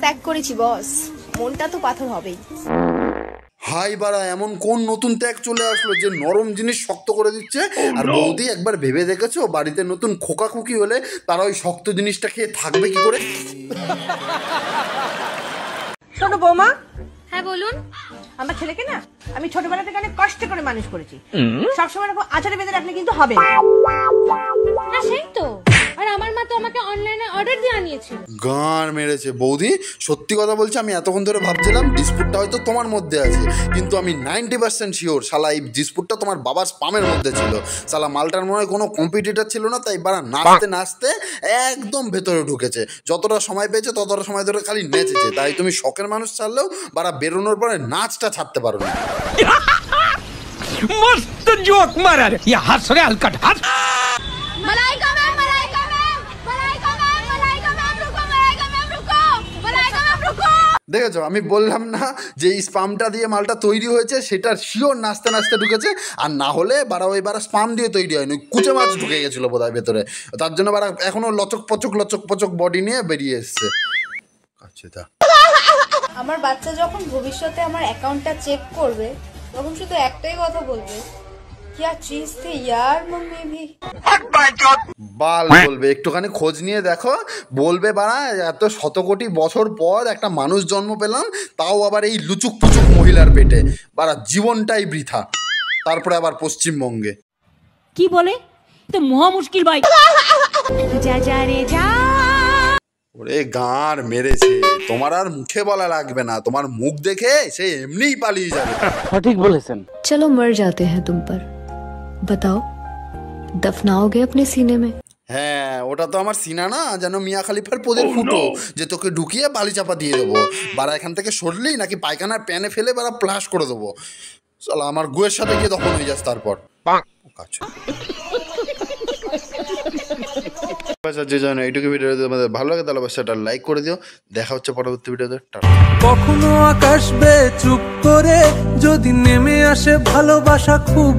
ত্যাগ করেছি বস, মনটা তো পাথর হবেই। হাই বাড়া, এমন কোন নতুন ত্যাগ চলে আসলো যে নরম জিনিস শক্ত করে দিচ্ছে? আর বৌদি একবার ভেবে দেখেছো বাড়িতে নতুন খোকা খুকি হলে তারা ওই শক্ত জিনিসটা খেয়ে থাকবে কি করে? শোনো বৌমা। হ্যাঁ বলুন। আমার ছেলেকে না আমি ছোটবেলা থেকে অনেক কষ্ট করে মানুষ করেছি, সবসময় এরকম আচারে বেঁধে রাখলে কিন্তু হবে না। হ্যাঁ সেই তো, আর আমার মা তো আমাকে অনলাইনে অর্ডার দিয়ে আনিয়েছে। গান মেরেছে বৌদি। সত্যি কথা বলছি, আমি এতক্ষণ ধরে ভাবছিলাম ডিসপুটটা হয়তো তোমার মধ্যে আছে, কিন্তু আমি 90% শিওর শালা এই ডিসপুটটা তোমার বাবার স্পামের মধ্যে ছিল। শালা মালটার মনে হয় কোনো কম্পিটিটর ছিল না, তাই বাড়া নাচতে নাচতে একদম ভেতরে ঢুকেছে। যতটা সময় পেয়েছে ততটা সময় ধরে খালি নেচেছে। তাই তুমি শখের মানুষ ছাড়লেও বাড়া বেরোনোর পরে নাচটা ছাড়তে পারো না। मस्त जोक मारा रे या हंस रे हलकट हंस। Malaika ma'am, Malaika ma'am, Malaika ma'am, Malaika ma'am रुको, मलाइका मैम रुको, मलाइका मैम रुको। দেখেছো, আমি বললাম না যে এই স্পামটা দিয়ে মালটা তৈরি হয়েছে, সেটা শিওর নাচতে নাচতে ঢুকেছে। আর না হলে বারা ওই বারা স্পাম দিয়ে তৈরি হয়নি, কুচে মাছ ঢুকে গেছিলো বোধহয় ভেতরে। তার জন্য বারা এখনো লচক পচক বডি নিয়ে বেরিয়ে এসছে। আচ্ছা, আমার বাচ্চা যখন ভবিষ্যতে আমার অ্যাকাউন্টটা চেক করবে তখন শুধু একটাই কথা বলবে, क्या चीज थी यार मम्मी भी। বাল বলবে, একটুখানি খোঁজ নিয়ে দেখো। বলবে বাড়া এত শত কোটি বছর পর একটা মানুষ জন্ম পেলাম, তাও আবার এই লুচুক পুচুক মহিলার পেটে। বাড়া জীবনটাই বৃথা। তারপরে আবার পশ্চিমবঙ্গে কি বলে তো মহা মুশকিল ভাই। যা যা রে যা। ওরে গাঁর মেরেছে। তোমার আর মুখে বলা লাগবে না, তোমার মুখ দেখে সে এমনিই পালিয়ে যাবে। সঠিক বলেছেন। चलो मर जाते हैं तुम पर, बताओ दफनाओगे अपने सीने में? হ্যাঁ, ওটা তো আমার সিনা না যেন মিয়া খালিফার পোদের ফুটো, যে তোকে ঢুকিয়ে বালি চাপা দিয়ে দেবো। বারা এখান থেকে সরলেই নাকি পায়খানার প্যানে ফেলে বারা প্লাস করে দেবো। চল আমার গুয়ের সাথে গিয়ে দখল হয়ে যাস তারপর। যে জানো এইটুকু ভিডিও তোমাদের ভালো লাগে তাহলে অবশ্যই একটা লাইক করে দিও। দেখা হচ্ছে পরবর্তী ভিডিওতে। কখনো আকাশ বে চুপ করে যদি নেমে আসে ভালোবাসা খুব